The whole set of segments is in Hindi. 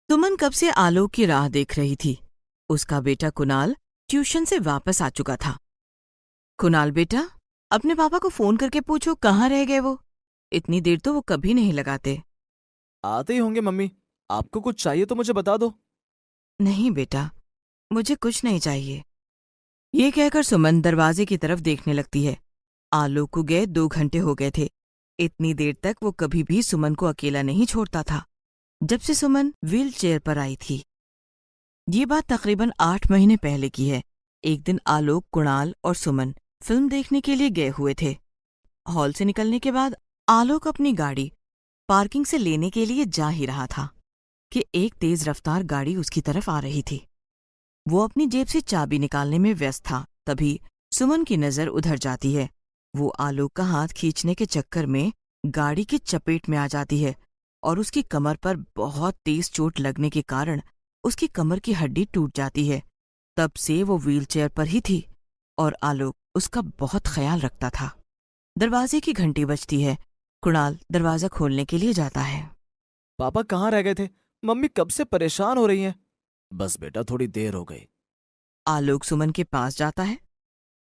सुमन कब से आलोक की राह देख रही थी। उसका बेटा कुणाल ट्यूशन से वापस आ चुका था। कुणाल बेटा, अपने पापा को फोन करके पूछो कहाँ रह गए वो। इतनी देर तो वो कभी नहीं लगाते। आते ही होंगे मम्मी। आपको कुछ चाहिए तो मुझे बता दो। नहीं बेटा, मुझे कुछ नहीं चाहिए। ये कहकर सुमन दरवाजे की तरफ देखने लगती है। आलोक को गए 2 घंटे हो गए थे। इतनी देर तक वो कभी भी सुमन को अकेला नहीं छोड़ता था, जब से सुमन व्हील चेयर पर आई थी। ये बात तकरीबन 8 महीने पहले की है। एक दिन आलोक, कुणाल और सुमन फिल्म देखने के लिए गए हुए थे। हॉल से निकलने के बाद आलोक अपनी गाड़ी पार्किंग से लेने के लिए जा ही रहा था कि एक तेज रफ्तार गाड़ी उसकी तरफ आ रही थी। वो अपनी जेब से चाबी निकालने में व्यस्त था, तभी सुमन की नजर उधर जाती है। वो आलोक का हाथ खींचने के चक्कर में गाड़ी की चपेट में आ जाती है और उसकी कमर पर बहुत तेज चोट लगने के कारण उसकी कमर की हड्डी टूट जाती है। तब से वो व्हीलचेयर पर ही थी और आलोक उसका बहुत ख्याल रखता था। दरवाजे की घंटी बजती है। कुणाल दरवाजा खोलने के लिए जाता है। पापा कहाँ रह गए थे? मम्मी कब से परेशान हो रही हैं। बस बेटा, थोड़ी देर हो गई। आलोक सुमन के पास जाता है।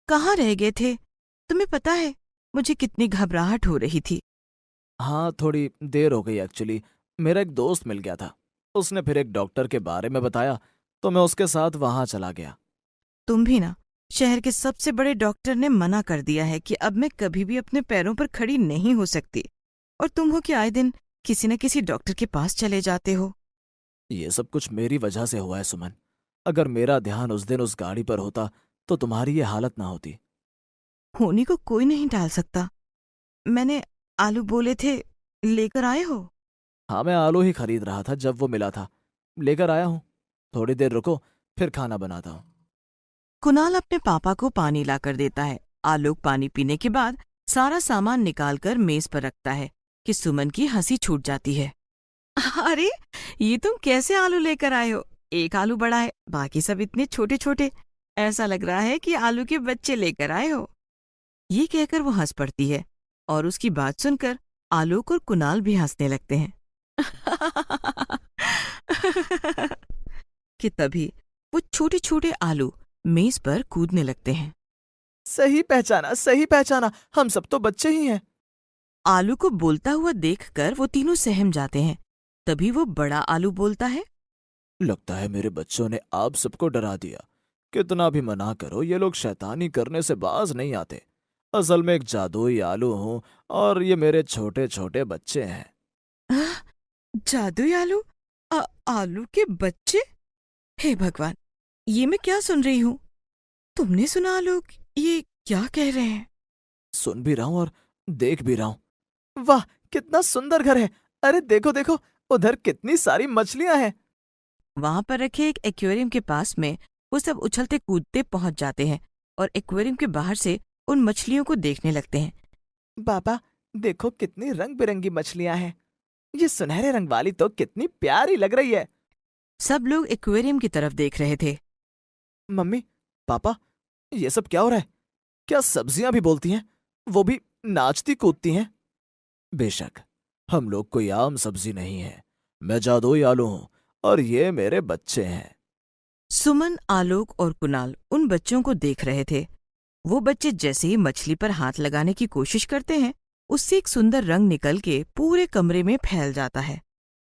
कहाँ रह गए थे? तुम्हें पता है मुझे कितनी घबराहट हो रही थी। हाँ, थोड़ी देर हो गई एक्चुअली। मेरा एक दोस्त मिल गया था। उसने फिर एक डॉक्टर के बारे में बताया तो मैं उसके साथ वहां चला गया। तुम भी ना, शहर के सबसे बड़े डॉक्टर ने मना कर दिया है कि अब मैं कभी भी अपने पैरों पर खड़ी नहीं हो सकती, और तुम हो कि आए दिन किसी न किसी डॉक्टर के पास चले जाते हो। ये सब कुछ मेरी वजह से हुआ है सुमन। अगर मेरा ध्यान उस दिन उस गाड़ी पर होता तो तुम्हारी ये हालत ना होती। होनी को कोई नहीं टाल सकता। मैंने आलू बोले थे, लेकर आए हो? हाँ, मैं आलू ही खरीद रहा था जब वो मिला था। लेकर आया हूँ। थोड़ी देर रुको, फिर खाना बनाता हूँ। कुणाल अपने पापा को पानी लाकर देता है। आलोक पानी पीने के बाद सारा सामान निकालकर मेज पर रखता है कि सुमन की हंसी छूट जाती है। अरे, ये तुम कैसे आलू लेकर आए हो? एक आलू बड़ा है, बाकी सब इतने छोटे छोटे। ऐसा लग रहा है कि आलू के बच्चे लेकर आए हो। ये कहकर वो हंस पड़ती है और उसकी बात सुनकर आलोक और कुणाल भी हंसने लगते हैं। कि तभी वो छोटे छोटे आलू मेज पर कूदने लगते हैं। सही पहचाना, सही पहचाना, हम सब तो बच्चे ही हैं। आलू को बोलता हुआ देखकर वो तीनों सहम जाते हैं। तभी वो बड़ा आलू बोलता है। लगता है मेरे बच्चों ने आप सबको डरा दिया। कितना भी मना करो, ये लोग शैतानी करने से बाज नहीं आते। असल में एक जादुई आलू हूँ और ये मेरे छोटे छोटे बच्चे हैं। "आह, जादुई आलू? आलू के बच्चे? हे भगवान, ये मैं क्या सुन रही हूँ? तुमने सुना आलोक? ये क्या कह रहे हैं? सुन भी रहा हूँ और देख भी रहा हूँ। वाह, कितना सुंदर घर है। अरे देखो देखो, उधर कितनी सारी मछलियां हैं। वहां पर रखे एक एक्वेरियम के पास में वो सब उछलते कूदते पहुंच जाते हैं और एक्वेरियम के बाहर से उन मछलियों को देखने लगते हैं। बाबा, देखो कितनी रंग बिरंगी मछलियां हैं। ये सुनहरे रंग वाली तो कितनी प्यारी लग रही है। सब लोग एक्वेरियम की तरफ देख रहे थे। मम्मी, पापा, ये सब क्या हो रहा है? क्या सब्जियां भी बोलती हैं? वो भी नाचती कूदती हैं? बेशक, हम लोग कोई आम सब्जी नहीं है। मैं जादुई आलू हूं और ये मेरे बच्चे हैं। सुमन, आलोक और कुणाल उन बच्चों को देख रहे थे। वो बच्चे जैसे ही मछली पर हाथ लगाने की कोशिश करते हैं, उससे एक सुंदर रंग निकल के पूरे कमरे में फैल जाता है।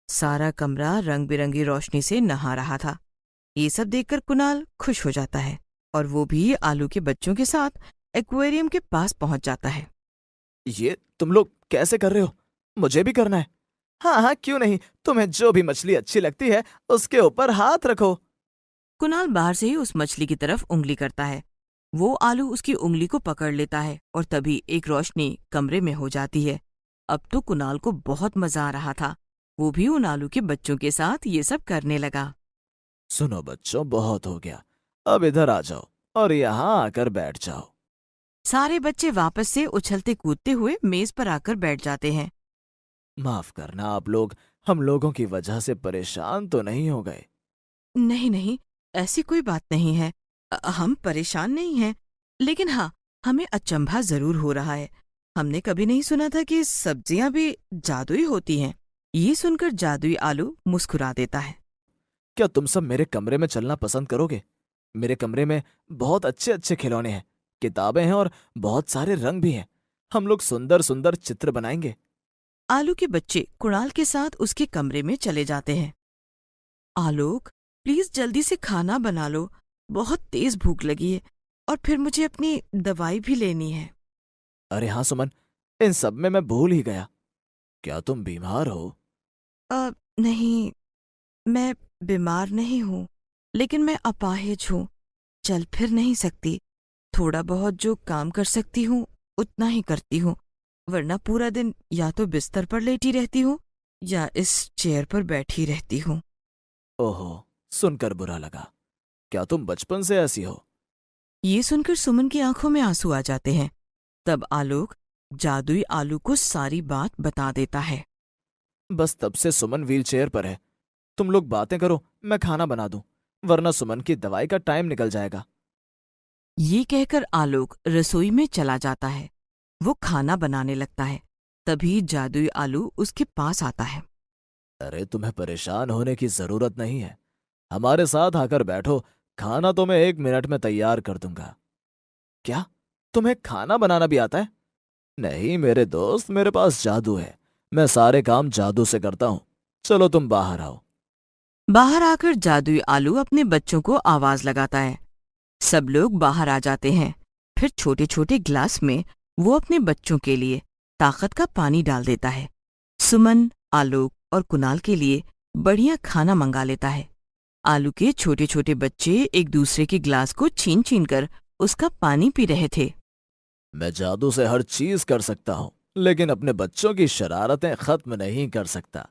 सारा कमरा रंग बिरंगी रोशनी से नहा रहा था। ये सब देखकर कुणाल खुश हो जाता है और वो भी आलू के बच्चों के साथ एक्वेरियम के पास पहुंच जाता है। ये तुम लोग कैसे कर रहे हो? मुझे भी करना है। हाँ हाँ, क्यों नहीं। तुम्हें जो भी मछली अच्छी लगती है उसके ऊपर हाथ रखो। कुणाल बाहर से ही उस मछली की तरफ उंगली करता है। वो आलू उसकी उंगली को पकड़ लेता है और तभी एक रोशनी कमरे में हो जाती है। अब तो कुणाल को बहुत मजा आ रहा था। वो भी उन आलू के बच्चों के साथ ये सब करने लगा। सुनो बच्चों, बहुत हो गया। अब इधर आ जाओ और यहाँ आकर बैठ जाओ। सारे बच्चे वापस से उछलते कूदते हुए मेज पर आकर बैठ जाते हैं। माफ करना, आप लोग हम लोगों की वजह से परेशान तो नहीं हो गए? नहीं नहीं, ऐसी कोई बात नहीं है। हम परेशान नहीं हैं, लेकिन हाँ, हमें अचंभा जरूर हो रहा है। हमने कभी नहीं सुना था कि सब्जियां भी जादुई होती हैं। ये सुनकर जादुई आलू मुस्कुरा देता है। क्या तुम सब मेरे कमरे में चलना पसंद करोगे? मेरे कमरे में बहुत अच्छे अच्छे खिलौने हैं, किताबें हैं और बहुत सारे रंग भी हैं। हम लोग सुंदर सुंदर चित्र बनाएंगे। आलू के बच्चे कुणाल के साथ उसके कमरे में चले जाते हैं। आलोक, प्लीज जल्दी से खाना बना लो, बहुत तेज भूख लगी है और फिर मुझे अपनी दवाई भी लेनी है। अरे हाँ सुमन, इन सब में मैं भूल ही गया। क्या तुम बीमार हो? नहीं, मैं बीमार नहीं हूँ, लेकिन मैं अपाहिज हूँ, चल फिर नहीं सकती। थोड़ा बहुत जो काम कर सकती हूँ उतना ही करती हूँ, वरना पूरा दिन या तो बिस्तर पर लेटी रहती हूँ या इस चेयर पर बैठी रहती हूँ। ओहो, सुनकर बुरा लगा। क्या तुम बचपन से ऐसी हो? ये सुनकर सुमन की आंखों में आंसू आ जाते हैं। तब आलोक जादुई आलू को सारी बात बता देता है। बस तब से सुमन व्हीलचेयर पर है। तुम लोग बातें करो, मैं खाना बना दूं, वरना सुमन की दवाई का टाइम निकल जाएगा। ये कहकर आलोक रसोई में चला जाता है। वो खाना बनाने लगता है। तभी जादुई आलू उसके पास आता है। अरे तुम्हें परेशान होने की जरूरत नहीं है। हमारे साथ आकर बैठो, खाना तो मैं 1 मिनट में तैयार कर दूंगा। क्या तुम्हें खाना बनाना भी आता है? नहीं मेरे दोस्त, मेरे पास जादू है। मैं सारे काम जादू से करता हूं। चलो तुम बाहर आओ। बाहर आकर जादुई आलू अपने बच्चों को आवाज लगाता है। सब लोग बाहर आ जाते हैं। फिर छोटे छोटे ग्लास में वो अपने बच्चों के लिए ताकत का पानी डाल देता है। सुमन, आलोक और कुणाल के लिए बढ़िया खाना मंगा लेता है। आलू के छोटे छोटे बच्चे एक दूसरे के ग्लास को छीन छीन कर उसका पानी पी रहे थे। मैं जादू से हर चीज कर सकता हूँ, लेकिन अपने बच्चों की शरारतें खत्म नहीं कर सकता।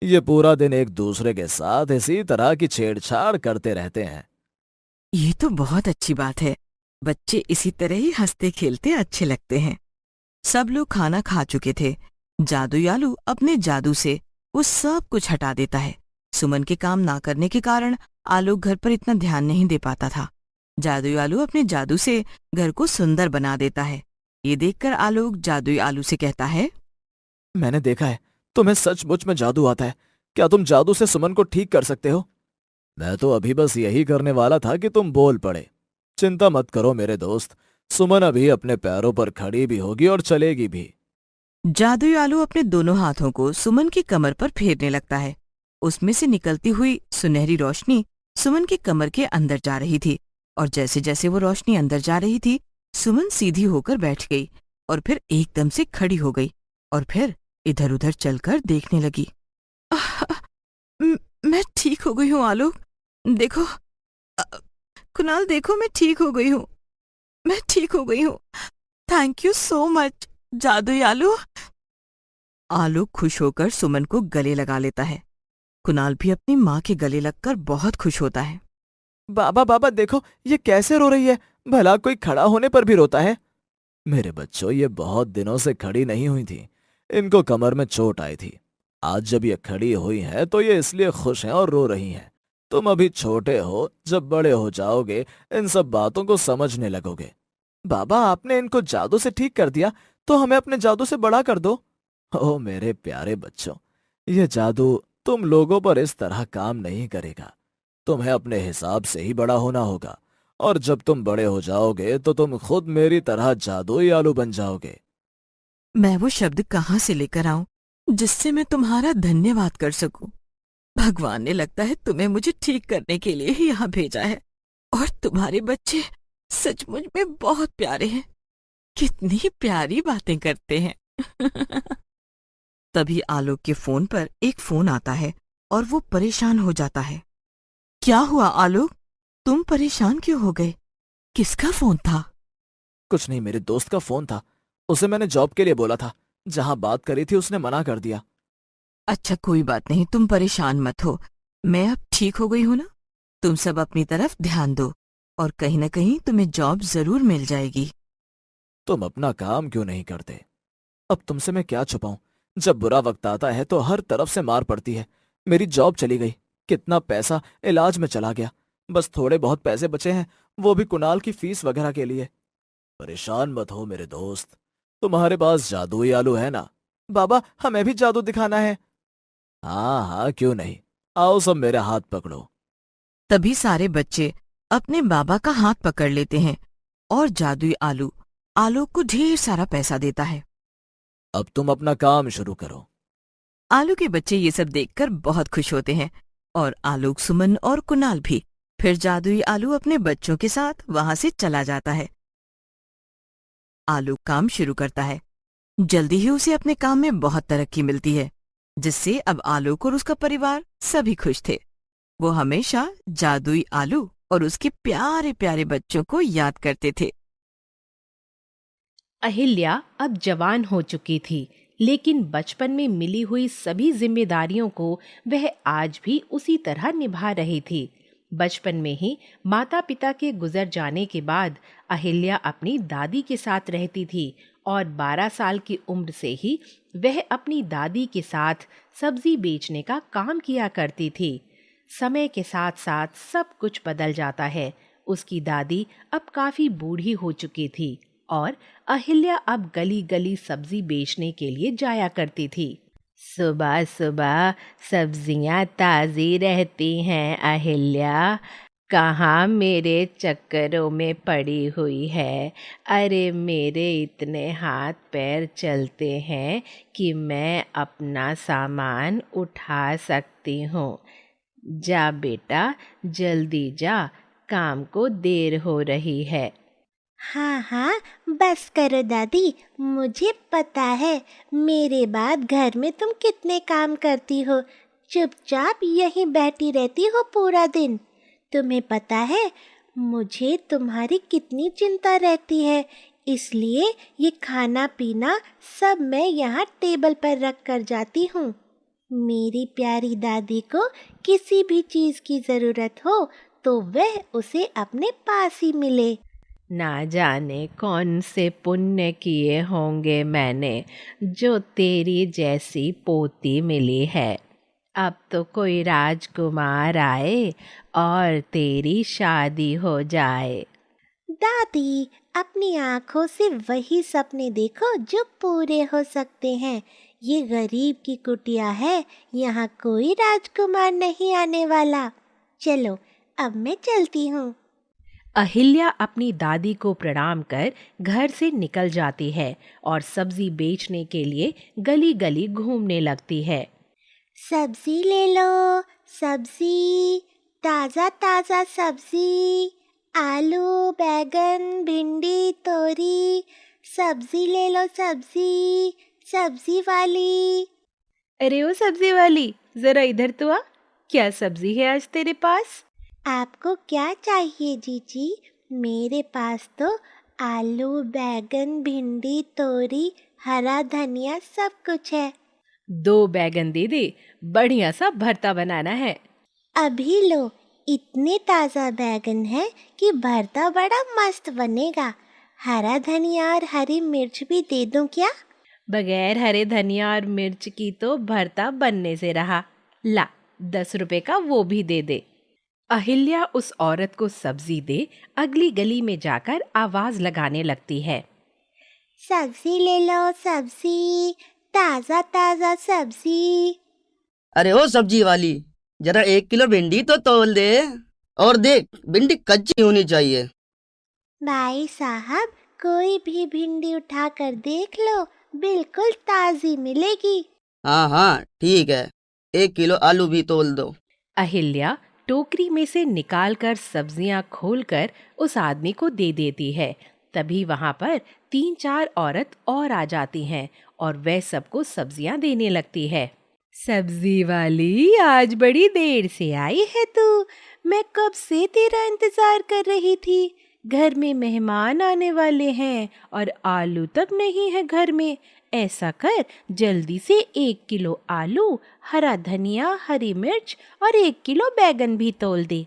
ये पूरा दिन एक दूसरे के साथ इसी तरह की छेड़छाड़ करते रहते हैं। ये तो बहुत अच्छी बात है। बच्चे इसी तरह ही हंसते खेलते अच्छे लगते हैं। सब लोग खाना खा चुके थे। जादुई आलू अपने जादू से वो सब कुछ हटा देता है। सुमन के काम ना करने के कारण आलोक घर पर इतना ध्यान नहीं दे पाता था। जादुई आलू अपने जादू से घर को सुंदर बना देता है। ये देखकर आलोक जादुई आलू से कहता है, मैंने देखा है, तुम्हें सचमुच में जादू आता है। क्या तुम जादू से सुमन को ठीक कर सकते हो? मैं तो अभी बस यही करने वाला था कि तुम बोल पड़े। चिंता मत करो मेरे दोस्त, सुमन अभी अपने पैरों पर खड़ी भी होगी और चलेगी भी। जादुई आलू अपने दोनों हाथों को सुमन की कमर पर फेरने लगता है। उसमें से निकलती हुई सुनहरी रोशनी सुमन की कमर के अंदर जा रही थी और जैसे जैसे वो रोशनी अंदर जा रही थी, सुमन सीधी होकर बैठ गई और फिर एकदम से खड़ी हो गई और फिर इधर-उधर चलकर देखने लगी। आह, मैं ठीक हो गई हूँ आलोक। देखो, अ, कुणाल देखो, मैं ठीक हो गई हूँ। मैं ठीक हो गई हूँ। थैंक यू सो मच जादुई आलू। आलोक खुश होकर सुमन को गले लगा लेता है। कुणाल भी अपनी माँ के गले लगकर बहुत खुश होता है। बाबा बाबा देखो, ये कैसे रो रही है। भला कोई खड़ा होने पर भी रोता है? मेरे बच्चों, ये बहुत दिनों से खड़ी नहीं हुई थी। इनको कमर में चोट आई थी। आज जब ये खड़ी हुई हैं तो ये इसलिए खुश हैं और रो रही हैं। तुम अभी छोटे हो, जब बड़े हो जाओगे इन सब बातों को समझने लगोगे। बाबा आपने इनको जादू से ठीक कर दिया, तो हमें अपने जादू से बड़ा कर दो। ओ मेरे प्यारे बच्चों, ये जादू तुम लोगों पर इस तरह काम नहीं करेगा। तुम्हें अपने हिसाब से ही बड़ा होना होगा, और जब तुम बड़े हो जाओगे तो तुम खुद मेरी तरह जादुई आलू बन जाओगे। मैं वो शब्द कहाँ से लेकर आऊं जिससे मैं तुम्हारा धन्यवाद कर सकूं। भगवान ने लगता है तुम्हें मुझे ठीक करने के लिए ही यहाँ भेजा है। और तुम्हारे बच्चे सचमुच में बहुत प्यारे हैं। कितनी प्यारी बातें करते हैं। तभी आलोक के फोन पर एक फोन आता है और वो परेशान हो जाता है। क्या हुआ आलोक? तुम परेशान क्यों हो गए? किसका फोन था? कुछ नहीं, मेरे दोस्त का फोन था। उसे मैंने जॉब के लिए बोला था। जहां बात करी थी उसने मना कर दिया। अच्छा कोई बात नहीं, तुम परेशान मत हो। मैं अब ठीक हो गई हूं ना। तुम सब अपनी तरफ ध्यान दो और कहीं न कहीं तुम्हें जॉब जरूर मिल जाएगी। तुम अपना काम क्यों नहीं करते? अब तुमसे मैं क्या छुपाऊं? जब बुरा वक्त आता है तो हर तरफ से मार पड़ती है। मेरी जॉब चली गई, कितना पैसा इलाज में चला गया। बस थोड़े बहुत पैसे बचे हैं, वो भी कुणाल की फीस वगैरह के लिए। परेशान मत हो मेरे दोस्त, तुम्हारे पास जादुई आलू है ना? बाबा हमें भी जादू दिखाना है। हाँ हाँ, क्यों नहीं। आओ सब मेरे हाथ पकड़ो। तभी सारे बच्चे अपने बाबा का हाथ पकड़ लेते हैं और जादुई आलू आलोक को ढेर सारा पैसा देता है। अब तुम अपना काम शुरू करो। आलू के बच्चे ये सब देखकर बहुत खुश होते हैं और आलोक, सुमन और कुणाल भी। फिर जादुई आलू अपने बच्चों के साथ वहां से चला जाता है। आलोक काम शुरू करता है। जल्दी ही उसे अपने काम में बहुत तरक्की मिलती है, जिससे अब आलोक और उसका परिवार सभी खुश थे। वो हमेशा जादुई आलू और उसके प्यारे प्यारे बच्चों को याद करते थे। अहिल्या अब जवान हो चुकी थी, लेकिन बचपन में मिली हुई सभी जिम्मेदारियों को वह आज भी उसी तरह निभा रही थी। बचपन में ही माता पिता के गुजर जाने के बाद अहिल्या अपनी दादी के साथ रहती थी और 12 साल की उम्र से ही वह अपनी दादी के साथ सब्जी बेचने का काम किया करती थी। समय के साथ साथ सब कुछ बदल जाता है। उसकी दादी अब काफी बूढ़ी हो चुकी थी और अहिल्या अब गली गली सब्जी बेचने के लिए जाया करती थी। सुबह सुबह सब्जियां ताज़ी रहती हैं अहिल्या, कहाँ मेरे चक्करों में पड़ी हुई है। अरे मेरे इतने हाथ पैर चलते हैं कि मैं अपना सामान उठा सकती हूँ। जा बेटा, जल्दी जा, काम को देर हो रही है। हाँ हाँ, बस करो दादी, मुझे पता है मेरे बाद घर में तुम कितने काम करती हो। चुपचाप यहीं बैठी रहती हो पूरा दिन। तुम्हें पता है मुझे तुम्हारी कितनी चिंता रहती है, इसलिए ये खाना पीना सब मैं यहाँ टेबल पर रख कर जाती हूँ। मेरी प्यारी दादी को किसी भी चीज़ की ज़रूरत हो तो वह उसे अपने पास ही मिले। ना जाने कौन से पुण्य किए होंगे मैंने, जो तेरी जैसी पोती मिली है। अब तो कोई राजकुमार आए और तेरी शादी हो जाए। दादी, अपनी आँखों से वही सपने देखो जो पूरे हो सकते हैं। ये गरीब की कुटिया है, यहाँ कोई राजकुमार नहीं आने वाला। चलो, अब मैं चलती हूँ। अहिल्या अपनी दादी को प्रणाम कर घर से निकल जाती है और सब्जी बेचने के लिए गली गली घूमने लगती है। सब्जी ले लो, सब्जी, ताज़ा ताज़ा सब्जी, आलू, बैगन, भिंडी, तोरी, सब्जी ले लो, सब्जी, सब्जी वाली। अरे ओ सब्जी वाली, जरा इधर तो आ, क्या सब्जी है आज तेरे पास? आपको क्या चाहिए जीजी? मेरे पास तो आलू, बैगन, भिंडी, तोरी, हरा धनिया सब कुछ है। 2 बैगन दे दे, बढ़िया सा भरता बनाना है। अभी लो, इतने ताज़ा बैगन है कि भरता बड़ा मस्त बनेगा। हरा धनिया और हरी मिर्च भी दे दूं क्या? बगैर हरे धनिया और मिर्च की तो भरता बनने से रहा। ला, 10 रुपए का वो भी दे दे। अहिल्या उस औरत को सब्जी दे अगली गली में जाकर आवाज लगाने लगती है। सब्जी ले लो, सब्जी, ताज़ा ताज़ा सब्जी। अरे ओ सब्जी वाली, जरा 1 किलो भिंडी तो तोल दे। और देख, भिंडी कच्ची होनी चाहिए। भाई साहब, कोई भी भिंडी उठा कर देख लो, बिल्कुल ताज़ी मिलेगी। हाँ हाँ ठीक है, 1 किलो आलू भी तोल दो। अहिल्या टोकरी में से निकालकर सब्जियां खोलकर उस आदमी को दे देती है। तभी वहां पर 3-4 औरत और आ जाती हैं और वह सबको सब्जियां देने लगती है। सब्जी वाली, आज बड़ी देर से आई है तू। मैं कब से तेरा इंतजार कर रही थी। घर में मेहमान आने वाले हैं और आलू तक नहीं है घर में। ऐसा कर, जल्दी से 1 किलो आलू, हरा धनिया, हरी मिर्च और 1 किलो बैगन भी तोल दे।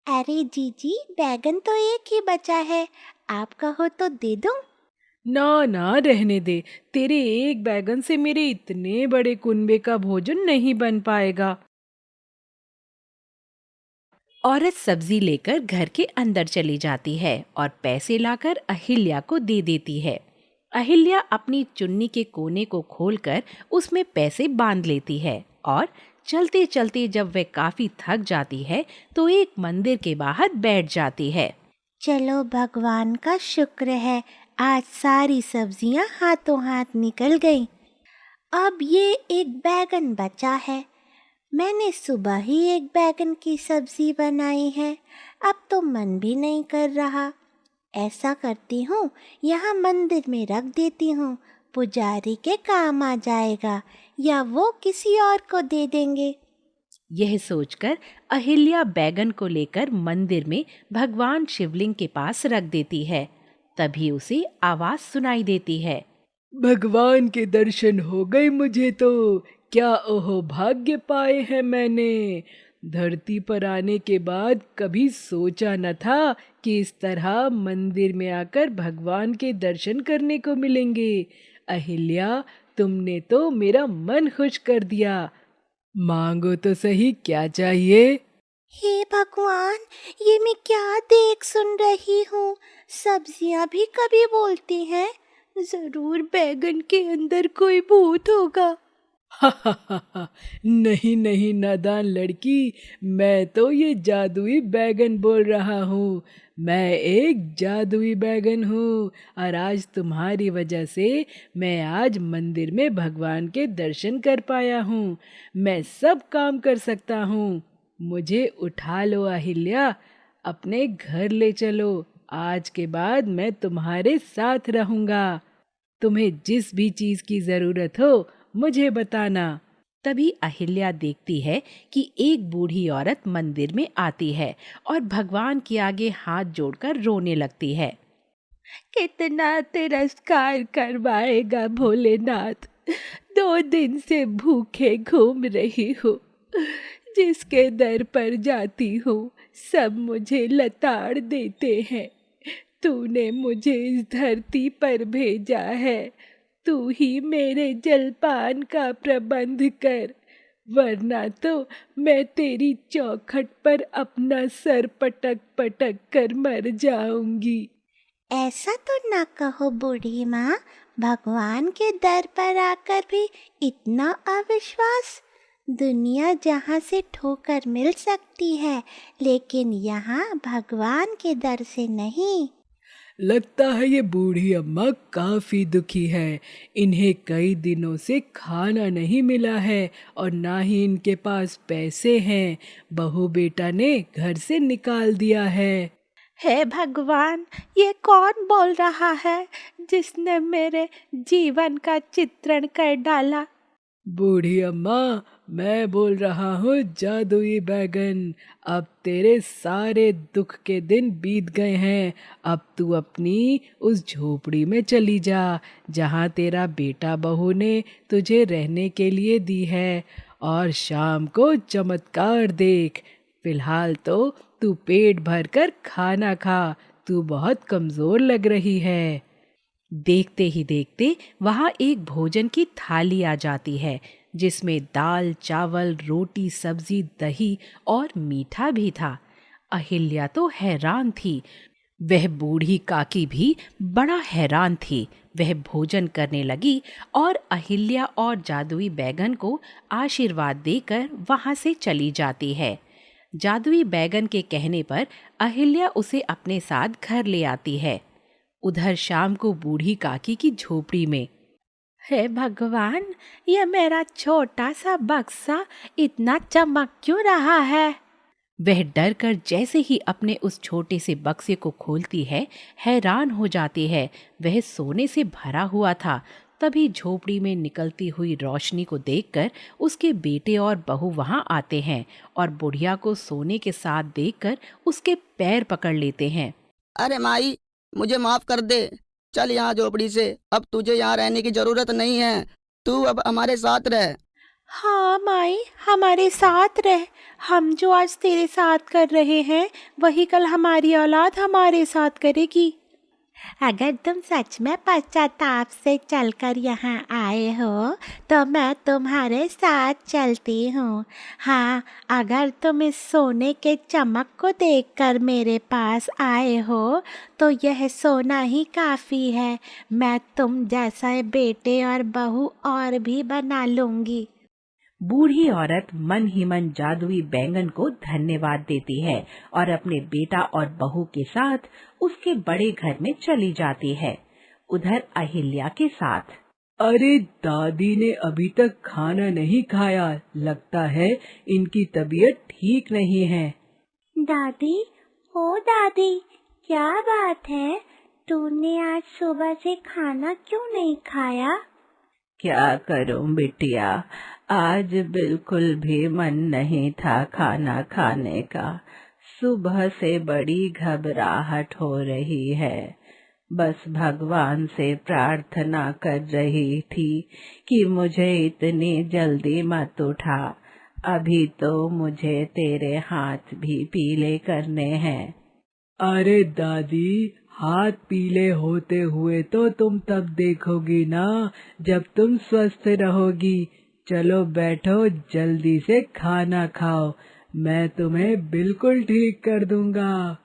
अरे जीजी, बैगन तो एक ही बचा है, आप कहो तो दे दूं? ना ना, रहने दे। तेरे एक बैगन से मेरे इतने बड़े कुनबे का भोजन नहीं बन पाएगा। औरत सब्जी लेकर घर के अंदर चली जाती है और पैसे लाकर अहिल्या को दे देती है। अहिल्या अपनी चुन्नी के कोने को खोलकर उसमें पैसे बांध लेती है। और चलते चलते जब वह काफी थक जाती है तो एक मंदिर के बाहर बैठ जाती है। चलो भगवान का शुक्र है, आज सारी सब्जियां हाथों हाथ निकल गईं। अब ये एक बैगन बचा है। मैंने सुबह ही एक बैगन की सब्जी बनाई है, अब तो मन भी नहीं कर रहा। ऐसा करती हूँ, यहाँ मंदिर में रख देती हूँ, पुजारी के काम आ जाएगा या वो किसी और को दे देंगे। यह सोचकर अहिल्या बैगन को लेकर मंदिर में भगवान शिवलिंग के पास रख देती है। तभी उसे आवाज सुनाई देती है, भगवान के दर्शन हो गए मुझे तो, क्या ओहो भाग्य पाए हैं मैंने। धरती पर आने के बाद कभी सोचा न था कि इस तरह मंदिर में आकर भगवान के दर्शन करने को मिलेंगे। अहिल्या, तुमने तो मेरा मन खुश कर दिया। मांगो तो सही, क्या चाहिए? हे भगवान, ये मैं क्या देख सुन रही हूँ? सब्जियाँ भी कभी बोलती हैं। जरूर बैगन के अंदर कोई भूत होगा। नहीं नहीं नादान लड़की, मैं तो ये जादुई बैगन बोल रहा हूँ। मैं एक जादुई बैगन हूँ और आज तुम्हारी वजह से मैं आज मंदिर में भगवान के दर्शन कर पाया हूँ। मैं सब काम कर सकता हूँ। मुझे उठा लो अहिल्या, अपने घर ले चलो। आज के बाद मैं तुम्हारे साथ रहूँगा। तुम्हें जिस भी चीज़ की ज़रूरत हो मुझे बताना। तभी अहिल्या देखती है कि एक बूढ़ी औरत मंदिर में आती है और भगवान के आगे हाथ जोड़कर रोने लगती है। कितना तिरस्कार करवाएगा भोलेनाथ, 2 दिन से भूखे घूम रही हूँ। जिसके दर पर जाती हूँ सब मुझे लताड़ देते हैं। तूने मुझे इस धरती पर भेजा है, तू ही मेरे जलपान का प्रबंध कर, वरना तो मैं तेरी चौखट पर अपना सर पटक पटक कर मर जाऊंगी। ऐसा तो ना कहो बूढ़ी माँ, भगवान के दर पर आकर भी इतना अविश्वास। दुनिया जहाँ से ठोकर मिल सकती है, लेकिन यहाँ भगवान के दर से नहीं। लगता है ये बूढ़ी अम्मा काफी दुखी है। इन्हें कई दिनों से खाना नहीं मिला है और ना ही इनके पास पैसे हैं। बहू बेटा ने घर से निकाल दिया है। हे भगवान, ये कौन बोल रहा है जिसने मेरे जीवन का चित्रण कर डाला? बूढ़ी अम्मा, मैं बोल रहा हूँ जादुई बैगन। अब तेरे सारे दुख के दिन बीत गए हैं। अब तू अपनी उस झोपड़ी में चली जा जहाँ तेरा बेटा बहू ने तुझे रहने के लिए दी है, और शाम को चमत्कार देख। फिलहाल तो तू पेट भर कर खाना खा, तू बहुत कमजोर लग रही है। देखते ही देखते वहां एक भोजन की थाली आ जाती है जिसमें दाल, चावल, रोटी, सब्जी, दही और मीठा भी था। अहिल्या तो हैरान थी। वह बूढ़ी काकी भी बड़ा हैरान थी। वह भोजन करने लगी और अहिल्या और जादुई बैगन को आशीर्वाद देकर वहां से चली जाती है। जादुई बैगन के कहने पर अहिल्या उसे अपने साथ घर ले आती है। उधर शाम को बूढ़ी काकी की झोपड़ी में, हे भगवान, ये मेरा छोटा सा बक्सा इतना चमक क्यों रहा है? वह डर कर जैसे ही अपने उस छोटे से बक्से को खोलती है, हैरान हो जाती है। वह सोने से भरा हुआ था। तभी झोपड़ी में निकलती हुई रोशनी को देखकर उसके बेटे और बहू वहां आते हैं और बुढ़िया को सोने के साथ देखकर उसके पैर पकड़ लेते हैं। अरे माई, मुझे माफ कर दे। चल यहाँ झोपड़ी से, अब तुझे यहाँ रहने की जरूरत नहीं है। तू अब हमारे साथ रह। हाँ माई, हमारे साथ रह। हम जो आज तेरे साथ कर रहे हैं वही कल हमारी औलाद हमारे साथ करेगी। अगर तुम सच में पश्चाताप से चलकर यहाँ आए हो तो मैं तुम्हारे साथ चलती हूँ। हाँ, अगर तुम इस सोने के चमक को देखकर मेरे पास आए हो तो यह सोना ही काफ़ी है। मैं तुम जैसा बेटे और बहू और भी बना लूँगी। बूढ़ी औरत मन ही मन जादुई बैंगन को धन्यवाद देती है और अपने बेटा और बहू के साथ उसके बड़े घर में चली जाती है। उधर अहिल्या के साथ, अरे दादी ने अभी तक खाना नहीं खाया, लगता है इनकी तबीयत ठीक नहीं है। दादी, ओ दादी, क्या बात है? तूने आज सुबह से खाना क्यों नहीं खाया? क्या करूं बिटिया, आज बिल्कुल भी मन नहीं था खाना खाने का। सुबह से बड़ी घबराहट हो रही है। बस भगवान से प्रार्थना कर रही थी कि मुझे इतनी जल्दी मत उठा। अभी तो मुझे तेरे हाथ भी पीले करने हैं। अरे दादी, हाथ पीले होते हुए तो तुम तब देखोगी ना जब तुम स्वस्थ रहोगी। चलो बैठो, जल्दी से खाना खाओ, मैं तुम्हें बिल्कुल ठीक कर दूंगा।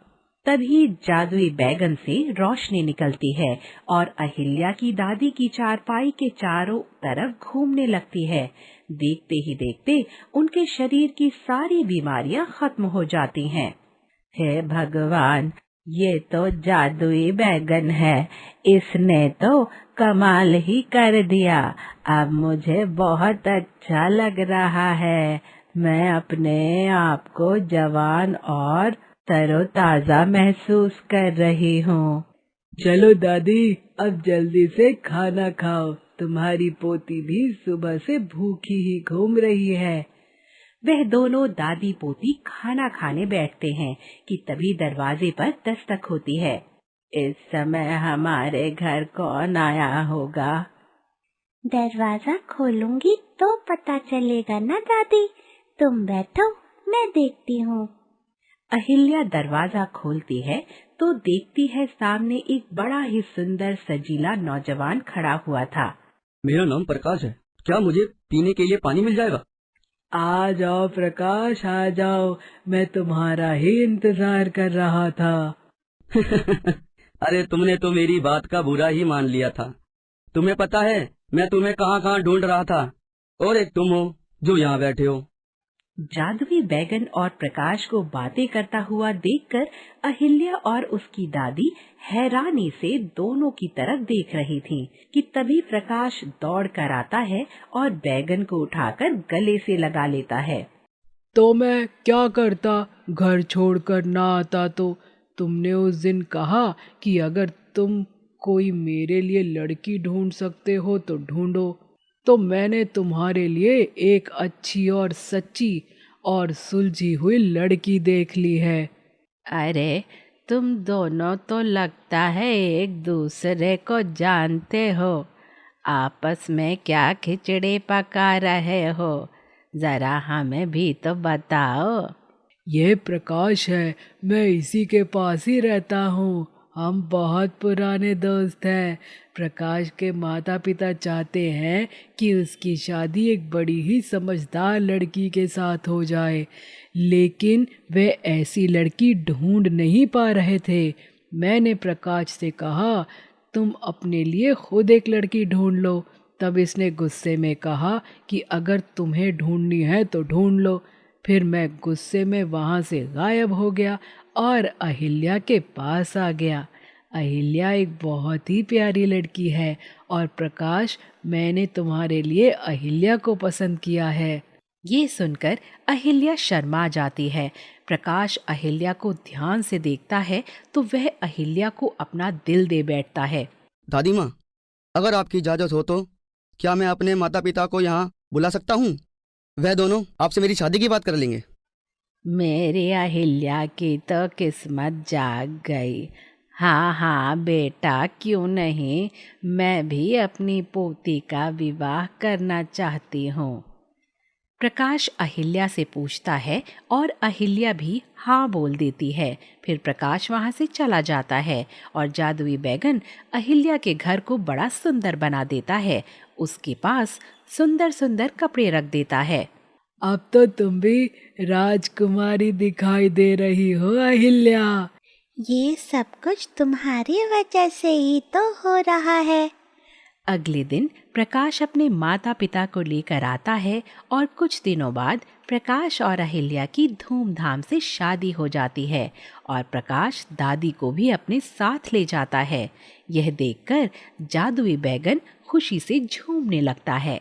तभी जादुई बैगन से रोशनी निकलती है और अहिल्या की दादी की चारपाई के चारों तरफ घूमने लगती है। देखते ही देखते उनके शरीर की सारी बीमारियां खत्म हो जाती हैं। हे भगवान, ये तो जादुई बैगन है, इसने तो कमाल ही कर दिया। अब मुझे बहुत अच्छा लग रहा है। मैं अपने आप को जवान और तरोताजा महसूस कर रही हूँ। चलो दादी, अब जल्दी से खाना खाओ, तुम्हारी पोती भी सुबह से भूखी ही घूम रही है। वह दोनों दादी पोती खाना खाने बैठते हैं कि तभी दरवाजे पर दस्तक होती है। इस समय हमारे घर कौन आया होगा? दरवाजा खोलूंगी तो पता चलेगा ना दादी। तुम बैठो, मैं देखती हूँ। अहिल्या दरवाजा खोलती है तो देखती है सामने एक बड़ा ही सुंदर सजीला नौजवान खड़ा हुआ था। मेरा नाम प्रकाश है, क्या मुझे पीने के लिए पानी मिल जाएगा? आ जाओ प्रकाश, आ जाओ, मैं तुम्हारा ही इंतजार कर रहा था। अरे तुमने तो मेरी बात का बुरा ही मान लिया था। तुम्हें पता है मैं तुम्हें कहाँ कहाँ ढूंढ रहा था, और एक तुम हो जो यहाँ बैठे हो। जादुई बैगन और प्रकाश को बातें करता हुआ देखकर अहिल्या और उसकी दादी हैरानी से दोनों की तरफ देख रही थीं कि तभी प्रकाश दौड़ कर आता है और बैगन को उठाकर गले से लगा लेता है। तो मैं क्या करता, घर छोड़कर ना आता तो? तुमने उस दिन कहा कि अगर तुम कोई मेरे लिए लड़की ढूंढ सकते हो तो ढूंढो, तो मैंने तुम्हारे लिए एक अच्छी और सच्ची और सुलझी हुई लड़की देख ली है। अरे तुम दोनों तो लगता है एक दूसरे को जानते हो। आपस में क्या खिचड़ी पका रहे हो, जरा हमें भी तो बताओ। ये प्रकाश है, मैं इसी के पास ही रहता हूँ। हम बहुत पुराने दोस्त हैं। प्रकाश के माता पिता चाहते हैं कि उसकी शादी एक बड़ी ही समझदार लड़की के साथ हो जाए, लेकिन वे ऐसी लड़की ढूंढ नहीं पा रहे थे। मैंने प्रकाश से कहा, तुम अपने लिए खुद एक लड़की ढूंढ लो। तब इसने गुस्से में कहा कि अगर तुम्हें ढूंढनी है तो ढूंढ लो। फिर मैं गुस्से में वहाँ से गायब हो गया और अहिल्या के पास आ गया। अहिल्या एक बहुत ही प्यारी लड़की है और प्रकाश, मैंने तुम्हारे लिए अहिल्या को पसंद किया है। ये सुनकर अहिल्या शर्मा जाती है। प्रकाश अहिल्या को ध्यान से देखता है तो वह अहिल्या को अपना दिल दे बैठता है। दादी माँ, अगर आपकी इजाजत हो तो क्या मैं अपने माता पिता को यहाँ बुला सकता हूँ? वह दोनों आपसे मेरी शादी की बात कर लेंगे। मेरी अहिल्या की तो किस्मत जाग गई। हाँ हाँ बेटा, क्यों नहीं, मैं भी अपनी पोती का विवाह करना चाहती हूँ। प्रकाश अहिल्या से पूछता है और अहिल्या भी हाँ बोल देती है। फिर प्रकाश वहाँ से चला जाता है और जादुई बैगन अहिल्या के घर को बड़ा सुंदर बना देता है। उसके पास सुंदर सुंदर कपड़े रख देता है। अब तो तुम भी राजकुमारी दिखाई दे रही हो अहिल्या। ये सब कुछ तुम्हारी वजह से ही तो हो रहा है। अगले दिन प्रकाश अपने माता पिता को लेकर आता है और कुछ दिनों बाद प्रकाश और अहिल्या की धूमधाम से शादी हो जाती है और प्रकाश दादी को भी अपने साथ ले जाता है। यह देखकर जादुई बैगन खुशी से झूमने लगता है।